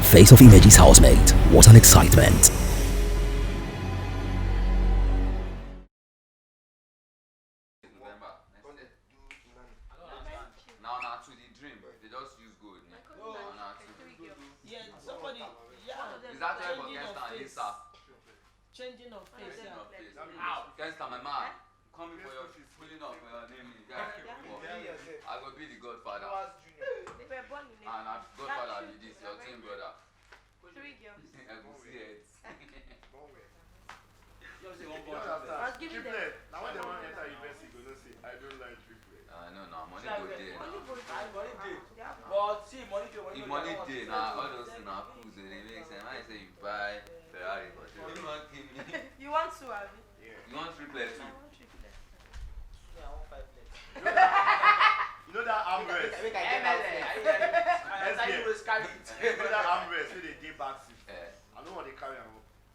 Face of Image's housemate. What an excitement. Changing of face. Gangsta, my man. Coming for your pulling up for your name. I will be the godfather. And I'm godfather with this, your twin brother. 3 girls. I will see it. I was giving them. Now when they want to enter university, go say, I don't like triplet. I know now, money go there now. But see, money If money day now, all those things are cool, so they make sense. When I say you buy Ferrari, but you don't want to give me. You want to, Abby? You want triplet too? I want triplet. I want 5 plates. You know that armrest? I you will carry it. You know that armrest where they did back seat? Yeah. I know what they carry and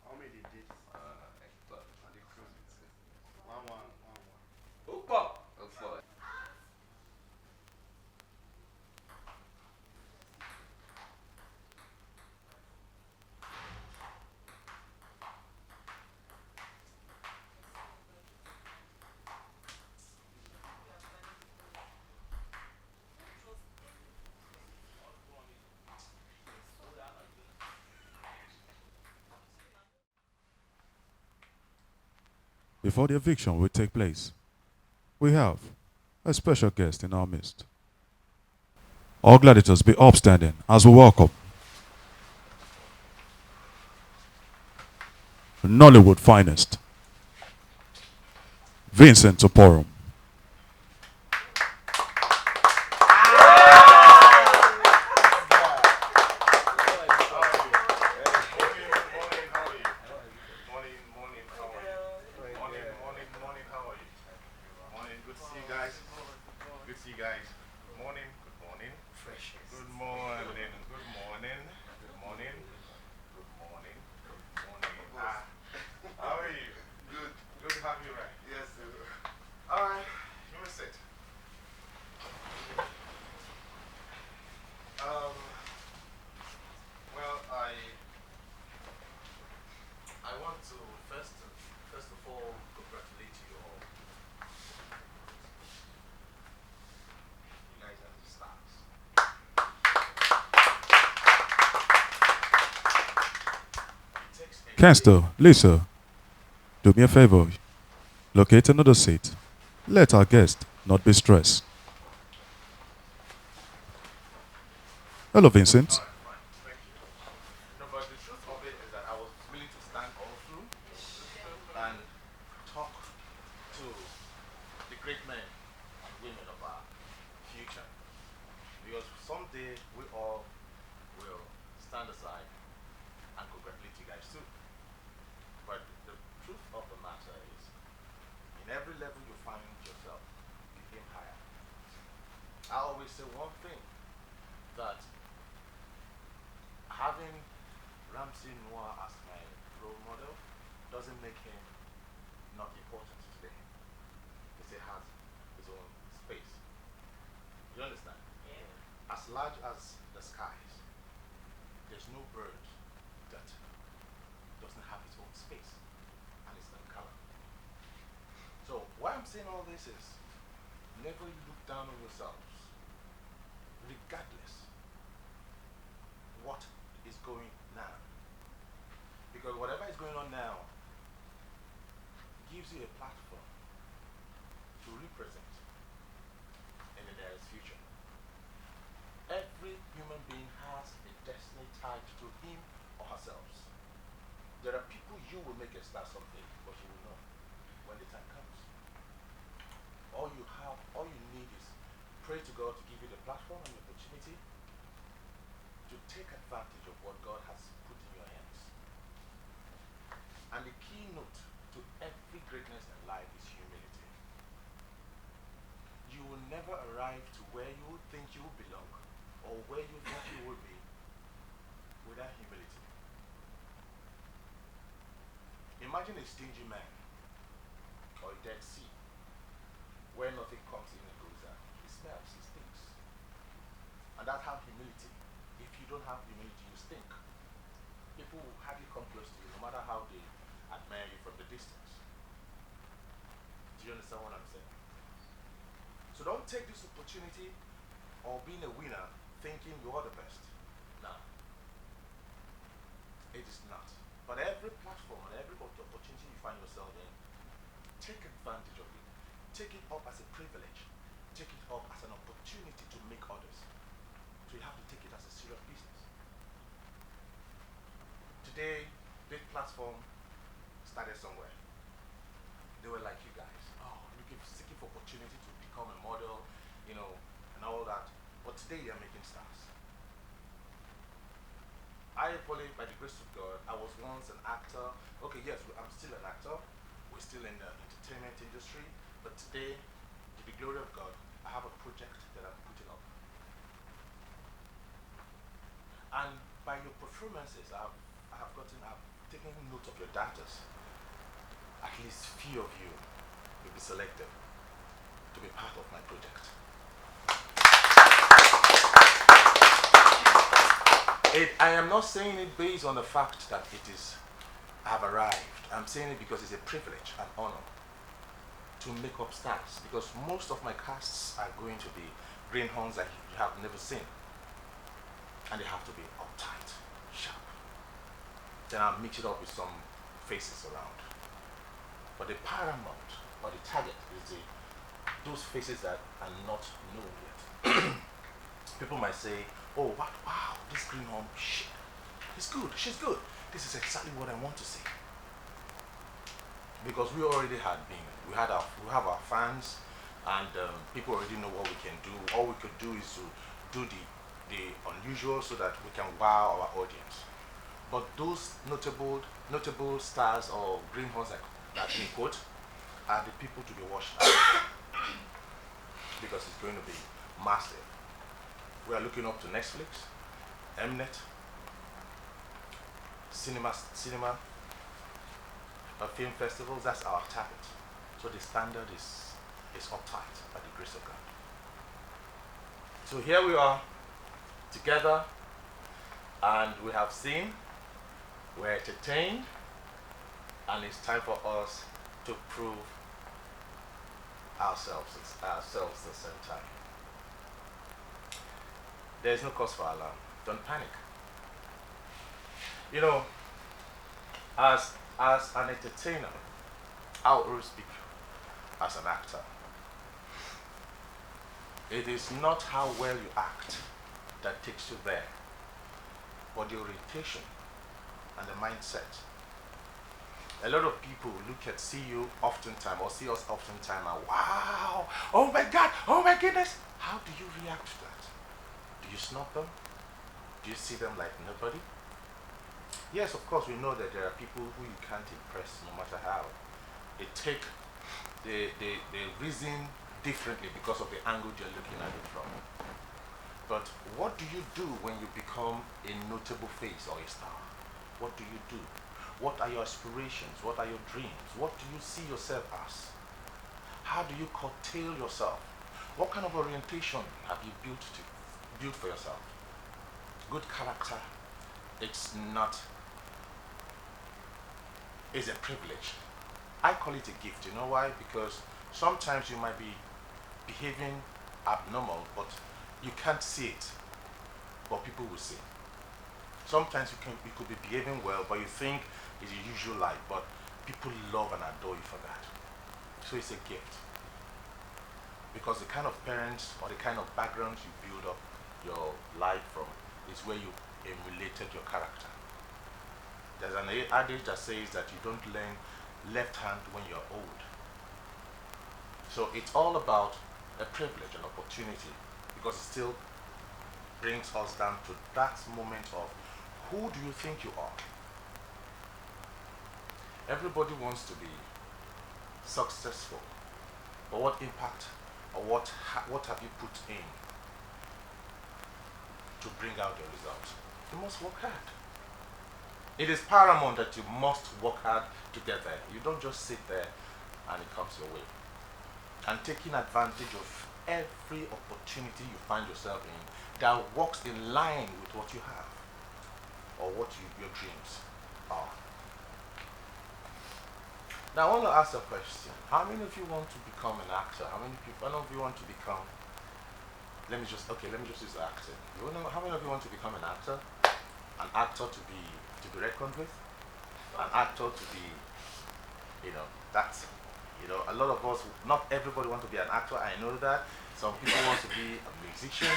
how many they did. And they close it. 1-1. Hook up. Look for it. Before the eviction will take place, we have a special guest in our midst. All gladiators be upstanding as we welcome Nollywood finest, Vincent Toporum. Kenster, Lisa, do me a favor. Locate another seat. Let our guest not be stressed. Hello, Vincent. No, but the truth of it is that I was willing to stand all through and talk to the great men and women of our future. Because someday we all will stand aside and congratulate you guys too. But the truth of the matter is, in every level you find yourself, you aim higher. I always say one thing, that having Ramsey Noah as my role model doesn't make him not important today. Because he has his own space. You understand? Yeah. As large as the skies, there's no bird that doesn't have its own space and its own color. So why I'm saying all this is, never look down on yourselves, regardless what is going now. Because whatever is going on now gives you a platform to represent in the nearest future. Every human being has a destiny tied to him or herself. There are people you will make a star someday, but you will know when the time comes. All you need is pray to God to give you the platform and the opportunity to take advantage of what God has put in your hands. And the keynote to every greatness in life is humility. You will never arrive to where you think you belong or where you think you will be without humility. Imagine a stingy man or a dead sea where nothing comes in and goes out. He smells, he stinks. And that's how humility if you don't have humility, you stink. People will hardly come close to you, no matter how they admire you from the distance. Do you understand what I'm saying? So don't take this opportunity of being a winner thinking you are the best. No. It is not. But every platform and every opportunity you find yourself in, take advantage of it. Take it up as a privilege. Take it up as an opportunity to make others. So you have to take it as a serious business. Today, this platform started somewhere. They were like you guys. Oh, looking, seeking for opportunity to become a model, you know, and all that. But today they are making stars. I probably, by the grace of God, I was once an actor. Okay, yes, I'm still an actor. We're still in the entertainment industry. But today, to the glory of God, I have a project that I'm putting up. And by your performances, I've taken note of your datas. At least few of you will be selected to be part of my project. I am not saying it based on the fact that I've arrived. I'm saying it because it's a privilege and honor to make up stars, because most of my casts are going to be greenhorns that you have never seen. And they have to be uptight, sharp. Then I'll mix it up with some faces around. But the paramount or the target is those faces that are not known yet. People might say, oh, wow, this greenhorn, shit, he's good, she's good. This is exactly what I want to see. Because we already we have our fans, and people already know what we can do. All we could do is to do the unusual so that we can wow our audience. But those notable stars or greenhorns that we quote are the people to be watched out. Because it's going to be massive. We are looking up to Netflix, Mnet, cinema, film festivals. That's our target. So the standard is uptight by the grace of God. So here we are together, and we have seen, we're entertained, and it's time for us to prove ourselves at the same time. There is no cause for alarm. Don't panic. You know, as an entertainer, I will always speak as an actor. It is not how well you act that takes you there, but the orientation and the mindset. A lot of people see you oftentimes, or see us oftentimes, and wow, oh my God, oh my goodness. How do you react to that? Do you snub them? Do you see them like nobody? Yes, of course, we know that there are people who you can't impress no matter how. They reason differently because of the angle you're looking at it from. But what do you do when you become a notable face or a star? What do you do? What are your aspirations? What are your dreams? What do you see yourself as? How do you curtail yourself? What kind of orientation have you built for yourself? Good character, it's a privilege. I call it a gift. You know why? Because sometimes you might be behaving abnormal, but you can't see it, but people will see. Sometimes you could be behaving well, but you think it's your usual life, but people love and adore you for that. So it's a gift. Because the kind of parents or the kind of background you build up your life from is where you emulated your character. There's an adage that says that you don't learn left hand when you're old. So it's all about a privilege, an opportunity, because it still brings us down to that moment of who do you think you are? Everybody wants to be successful, but what impact or what have you put in to bring out the result? You must work hard. It is paramount that you must work hard to get there. You don't just sit there and it comes your way. And taking advantage of every opportunity you find yourself in that works in line with what you have or what your dreams are. Now I want to ask a question. How many of you want to become an actor? How many of you want to become, let me just use acting. How many of you want to become an actor? An actor to be reckoned with? An actor to be, that's, a lot of us, not everybody wants to be an actor, I know that. Some people want to be a musician,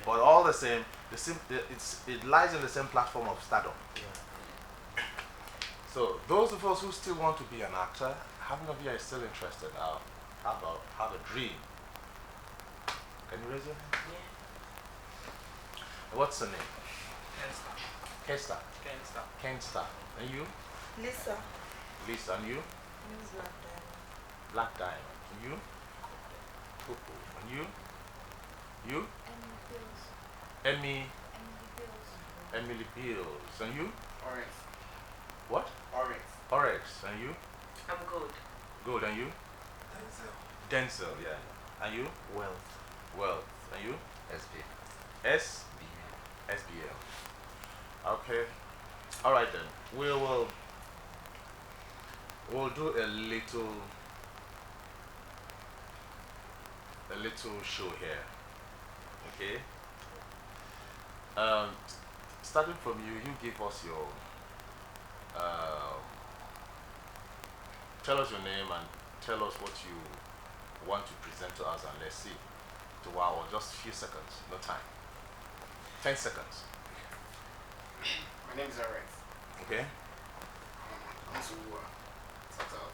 but all the same, it lies in the same platform of stardom. So those of us who still want to be an actor, how many of you are still interested? Have a dream? Can you raise your hand? Yeah. What's the name? Kensta. Kensta. Kensta. And you? Lisa. Lisa. And you? Miss Black Diamond. Black Diamond. And you? Coco. And you? You? Emily Bills. Emily Bills. And you? Orange. What? Orange. Orex. And you? I'm good. Good. And you? Denzel. Yeah. And you? Wealth. And you? SB. SBL. Okay. All right then. We'll do a little show here. Okay. Starting from you give us your tell us your name and tell us what you want to present to us, and let's see. Wow, just a few seconds, no time. 10 seconds. My name is Orange. Okay.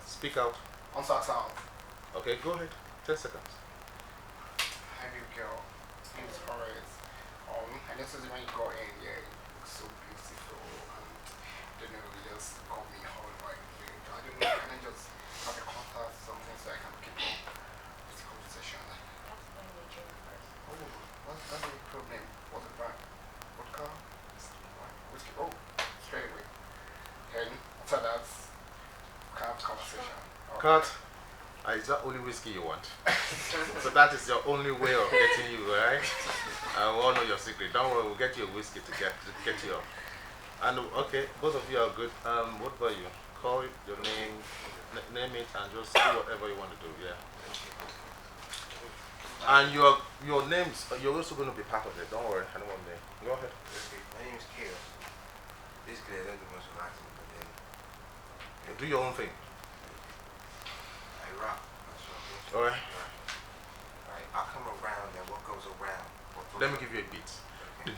Speak out. On South. Okay, go ahead. 10 seconds. Hi, baby girl. My name is Orange. I noticed when you got in, yeah, you look so beautiful. Don't know, you just got me hard right here. I don't know, can I just have a contact, something so I can keep on this conversation? Oh, that's the problem. What's the brand? Vodka? Whiskey? Oh, straight away. Then after that, can have conversation. Cut. Is that only whiskey you want? So that is your only way of getting you, right? I won't know your secret. Don't worry, we'll get you a whiskey to get you up. And okay, both of you are good. What about you? Call your name, name it, and just do whatever you want to do. Yeah. And your names, you're also going to be part of it. Don't worry, anyone there. Go ahead. Okay, my name is Kale. Basically, I don't do much of acting, but then Do your own thing. I rap. That's what I'm doing. Alright. Alright, I'll come around and what goes around. Let me give you a beat. Okay.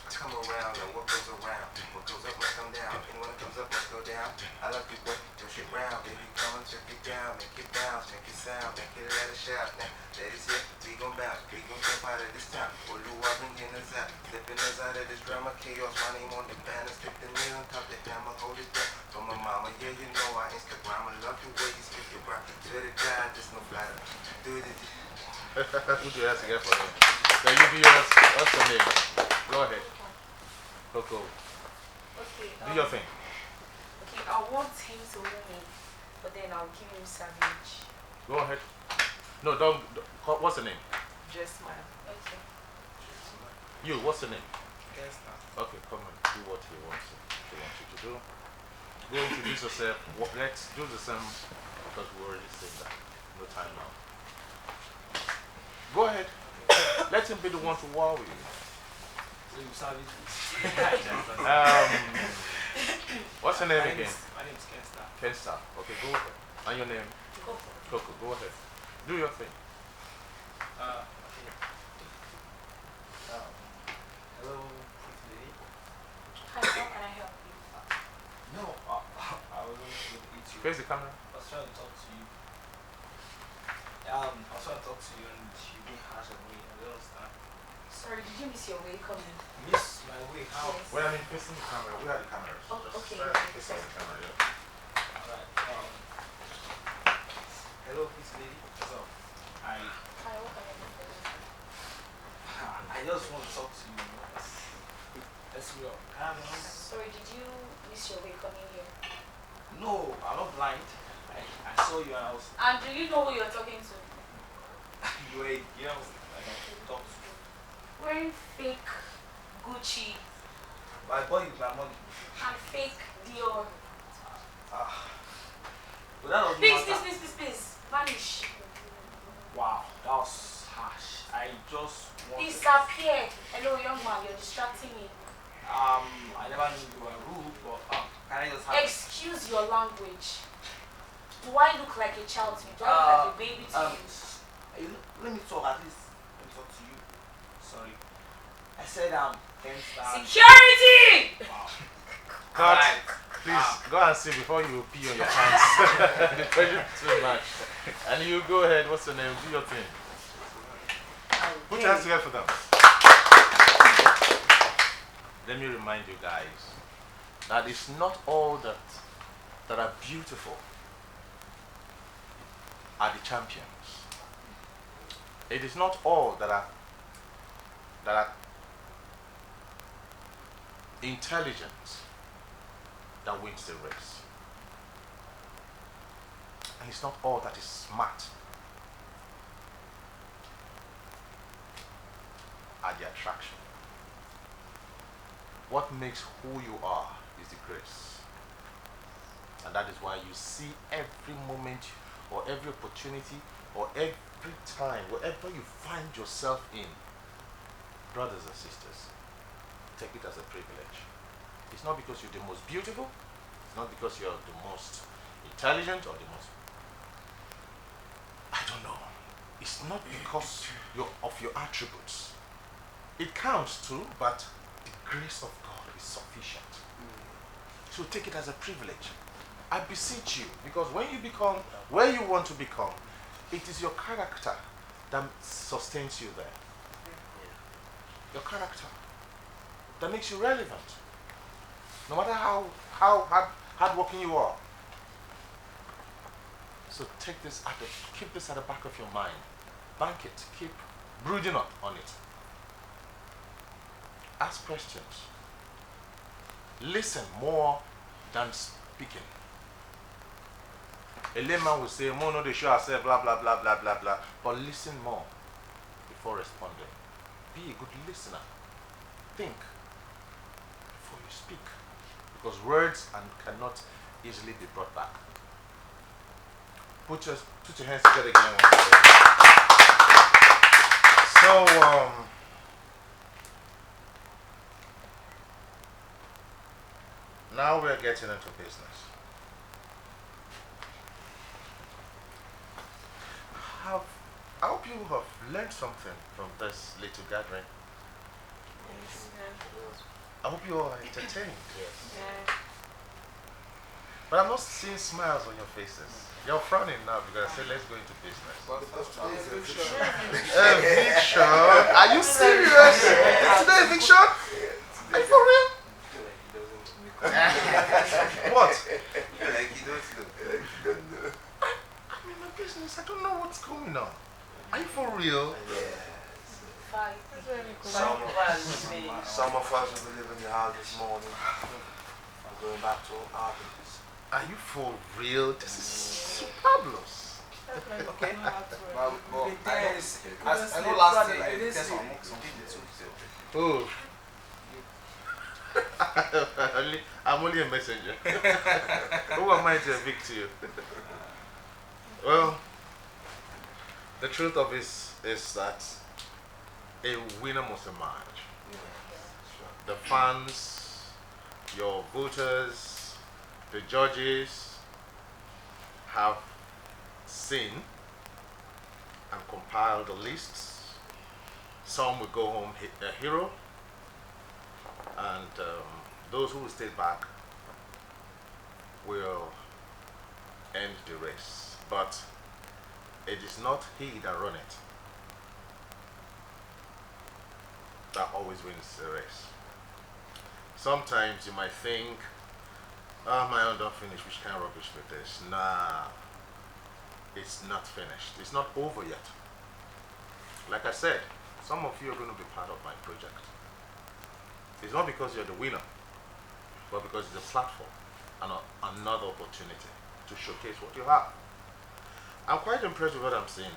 I come around and what goes around. What goes up must come down. Anyone that comes up must go down. I like to work your shit round. Baby, come and check it down. Make it bounce, make it sound. Make it let it shout. Now, ladies here, we gon' bounce. We gon' jump out of this town. Olu, I've been getting us out. Flipping us out of this drama. Chaos, my name on the banner. Stick the nail on top the hammer. Hold it down. For my mama, yeah, you know I Instagram. I love the way you speak your rap. Swear to God, there's no flatter. Do it. Put your hands together for him. Now you do yours. What's your name? Go ahead. Coco. Okay. Do your thing. Okay, I want him to win me, but then I'll give him Savage. Go ahead. No, don't. What's the name? Just smile. Okay. You. What's the name? Kensta. Okay, come and do what he wants you to do. Go introduce yourself. Let's do the same because we already said that. No time now. Go ahead. Let him be the one to wow you. So you savage? What's your name again? My name is Kensta. Kensta. Okay, go ahead. And your name? Coco. Go ahead. Do your thing. Okay. Hello, pretty lady. Hi, how can I help you? No, I was going to eat you. Face the camera. I was trying to talk to you. I was trying to talk to you and you being harsh on me. I don't understand. Sorry, did you miss your way coming? Miss my way, how? Yes. Well, I mean, facing the camera. We are the cameras. Oh, Just okay. facing the camera, yeah. Alright, hello, pretty lady. What's up? Hi, what can I do for you? I just want to talk to you. Let's go. Sorry, did you miss your way coming here? No, I'm not blind. I I saw you and I was. And do you know who you're talking to? You were, you know, I don't talk to you. Wearing fake Gucci My boy is my money. and fake Dior. But that doesn't matter. Please. Vanish. Wow, that was harsh. I just wanted. Disappear. Hello, young man, you're distracting me. I never knew you were rude, but can I just have Excuse your language. Do I look like a child to you? Do I look like a baby to you? Let me talk at least. Let me talk to you. Sorry. I said 10 stars. Security! Wow. Cut. Alright. Please go and see before you pee on your pants. The pressure is too much. And you go ahead. What's your name? Do your thing. Put your hands together for them. Let me remind you guys that it's not all that are beautiful are the champions. It is not all that are intelligent that wins the race. And it's not all that is smart are the attraction. What makes who you are is the grace. And that is why you see every moment or every opportunity or every time, wherever you find yourself in, brothers and sisters, take it as a privilege. It's not because you're the most beautiful, it's not because you're the most intelligent or the most, I don't know. It's not because of your attributes. It counts too, but the grace of God is sufficient. So take it as a privilege. I beseech you, because when you become where you want to become, it is your character that sustains you there. Your character that makes you relevant. No matter how hardworking you are. So take this keep this at the back of your mind. Bank it. Keep brooding on it. Ask questions. Listen more than speaking. A layman will say, "Mono, they show ourselves, blah blah blah blah blah blah." But listen more before responding. Be a good listener. Think before you speak, because words cannot easily be brought back. Put your hands together again. So now we're getting into business. I hope you have learned something from this little gathering. I hope you are entertained. Yeah. But I'm not seeing smiles on your faces. You're frowning now because I said let's go into business. Eviction? Are you serious? Today eviction? Are you for real? What? Like he don't look. I'm in my business. I don't know what's going on. Are you for real? Bye. Some of us will be leaving the house this morning. I'm going back to our business. Are you for real? This is fabulous. Okay. But I know last year I did something too. Oh. I'm only a messenger. Who am I to evict you? Well, the truth of it is that a winner must emerge. The fans, your voters, the judges have seen and compiled the lists. Some will go home a hero, and those who will stay back will end the race. But it is not he that runs it that always wins the race. Sometimes you might think, my own don't finish, which kind of rubbish with this? Nah, it's not finished. It's not over yet. Like I said, some of you are going to be part of my project. It's not because you're the winner, but because it's a platform and another opportunity to showcase what you have. I'm quite impressed with what I'm seeing.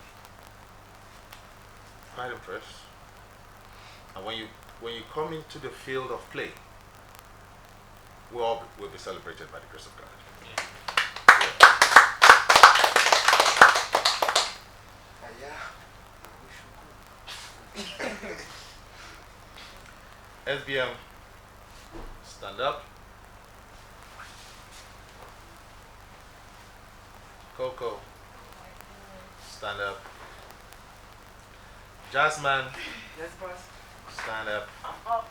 Quite impressed. And when you come into the field of play, we all will be celebrated by the grace of God. SBM, stand up. Coco, stand up. Jasmine, Yes, boss. stand up. I'm up.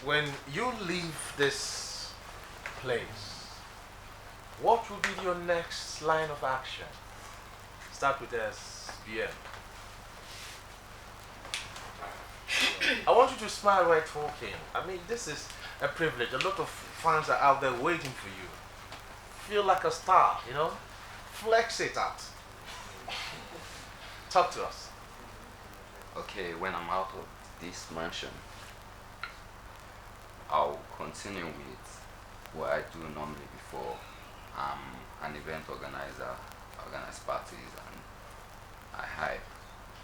When you leave this place, what will be your next line of action? Start with SBM. I want you to smile while talking. I mean, this is a privilege. A lot of fans are out there waiting for you. Feel like a star, you know? Flex it out. Talk to us. Okay, when I'm out of this mansion, I'll continue with what I do normally before. I'm an event organizer, organize parties, and I hype.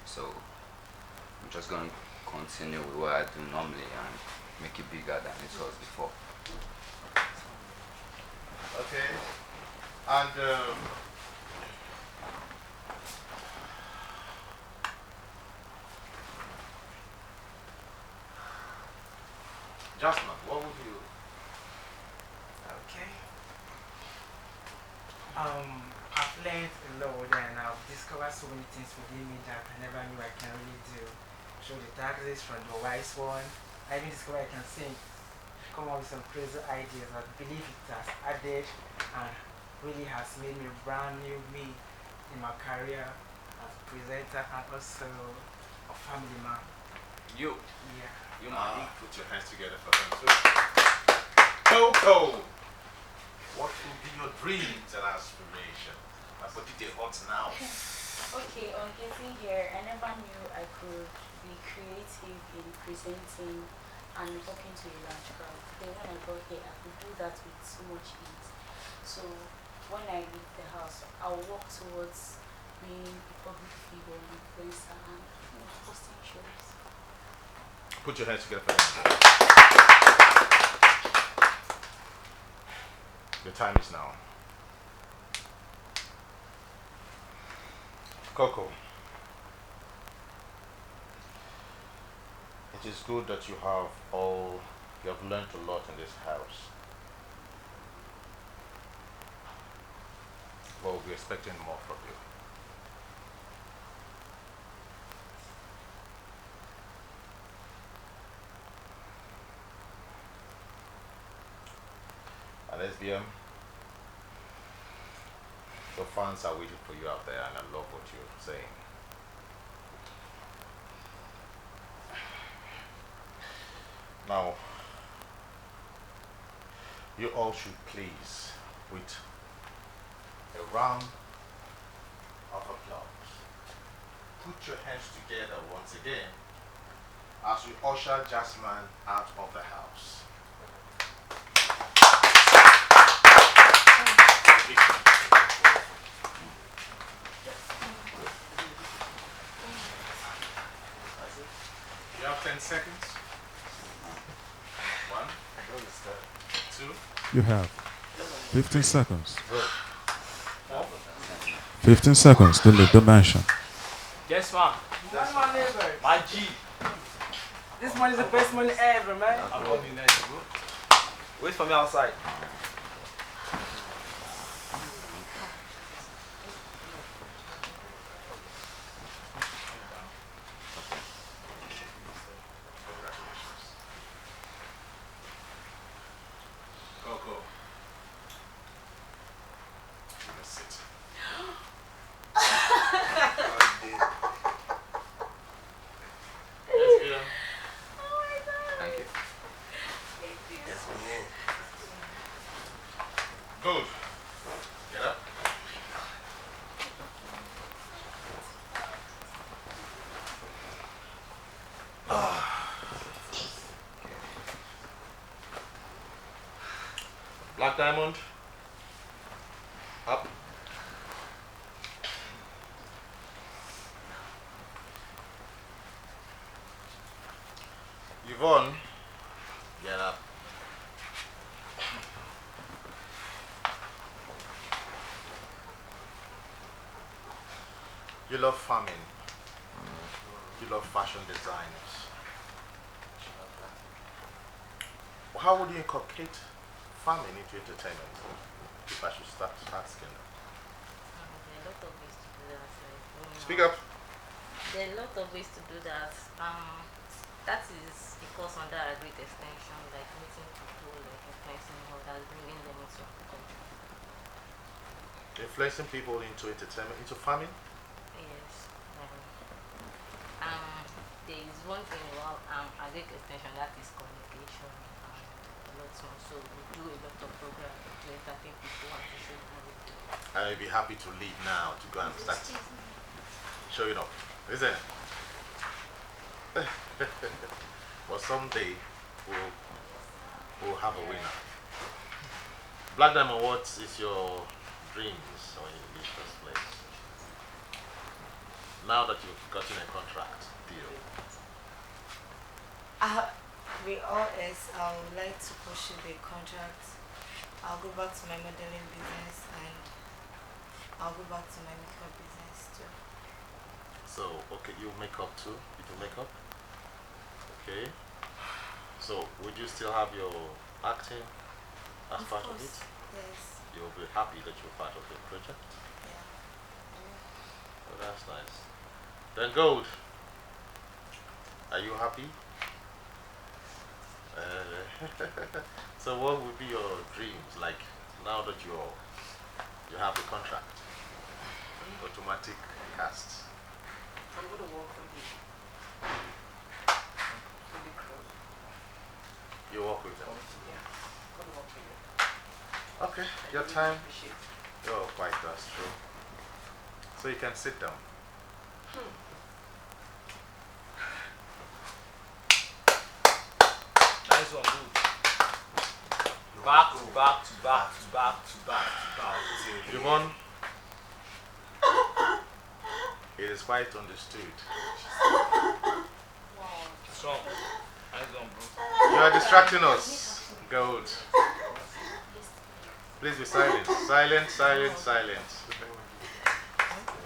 So I'm just going to continue with what I do normally and make it bigger than it was before. Okay. And Jasmine, what would you? Okay. I've learned a lot and I've discovered so many things within me that I never knew I can really do. Show the taxes from the wise one. I even discovered I can sing. Come up with some crazy ideas. I believe it has added and really has made me a brand new me in my career as a presenter and also a family man. You. Yeah. You might put your hands together for them too. Coco, what will be your dreams and aspirations? My body they hot now. Okay, on getting here, I never knew I could be creative in presenting and talking to a large crowd. Then when I got here, I could do that with so much ease. So when I leave the house, I'll walk towards being a public figure, an influencer, and hosting shows. Put your hands together for them. The time is now. Coco, it is good that you have learned a lot in this house. But we'll be expecting more from you. And SBM, the fans are waiting for you out there, and I love what you're saying. Now, you all should please, with a round of applause, put your hands together once again as we usher Jasmine out of the house. You have 10 seconds. 1, 2. You have 15 seconds. 15 seconds to leave the mansion. Yes, man. That's my neighbor. My G. This money is the best money ever, man. I'm going to be nice, bro. Wait for me outside. Coco. Let's sit. Thank you. Yes, man. Diamond. Up. Yvonne. Get up. You love farming. You love fashion designers. How would you inculcate farming into entertainment? If I should start asking them. There are a lot of ways to do that. Speak up. There are a lot of ways to do that. That is a course under a great extension, like meeting people, like influencing others, bringing them into the country. Influencing people into entertainment, into farming? Yes. There is one thing about a great extension, that is communication and a lot more. So we do a lot of programs to entertain people and to show them what we do. I'd be happy to leave now to go and start showing up, isn't it? But someday we'll have a winner. Black Diamond, what is your dreams when you leave this place? Now that you've gotten a contract deal. With all else, I would like to pursue the contract. I'll go back to my modeling business and I'll go back to my makeup business too. So, okay, you make up too? You do makeup? Okay. So, would you still have your acting as part of it? Yes. You'll be happy that you're part of the project? Yeah. Oh, that's nice. Then Gold, are you happy? So what would be your dreams like now that you have the contract? Automatic cast. I'm going to work for you. You work with them? Yeah. I'm going to work for you. Okay, your time. Oh, quite, that's true. So you can sit down. Nice one, good. Back to back to back to back to back to back. Yvonne, it is quite understood. Strong. Nice one, bro. You are distracting us. Gold. Please be silent. Silent, silent, silent.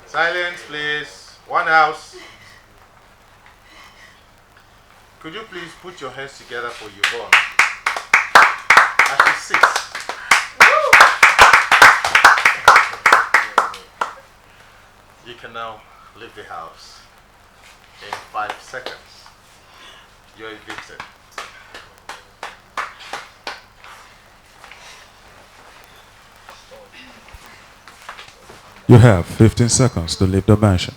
Silence, please. One house. Could you please put your hands together for Yvonne as she sits? You can now leave the house in 5 seconds. You're evicted. You have 15 seconds to leave the mansion.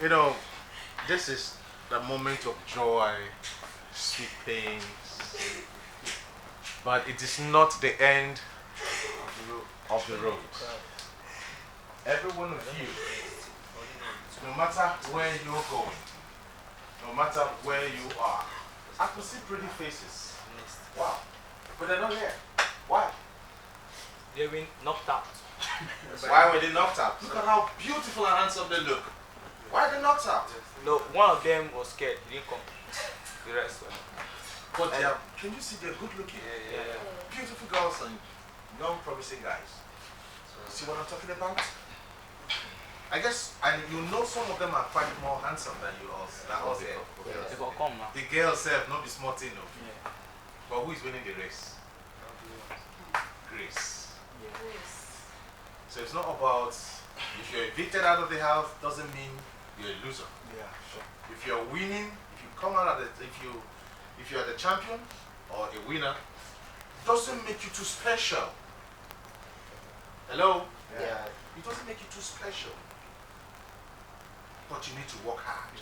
You know, this is the moment of joy, sweet pains, but it is not the end of the road. Every one of you, no matter where you're going, no matter where you are, I can see pretty faces. Wow. But they're not here. Why? They've been knocked out. Why were they knocked out? Look at how beautiful and handsome they look. Why are they knocked out? No, one of them was scared. He didn't come. The rest were. But they are, can you see they're good looking? Yeah. Beautiful girls and young promising guys. See what I'm talking about? I guess, and you know some of them are quite more handsome than you all. They got come now. The girls have not be smart enough. Yeah. But who is winning the race? Grace. So it's not about, if you're evicted out of the house, doesn't mean you're a loser. Yeah, sure. If you're winning, if you come out of it, if you're the champion or a winner, doesn't make you too special. Hello? Yeah. It doesn't make you too special. But you need to work hard.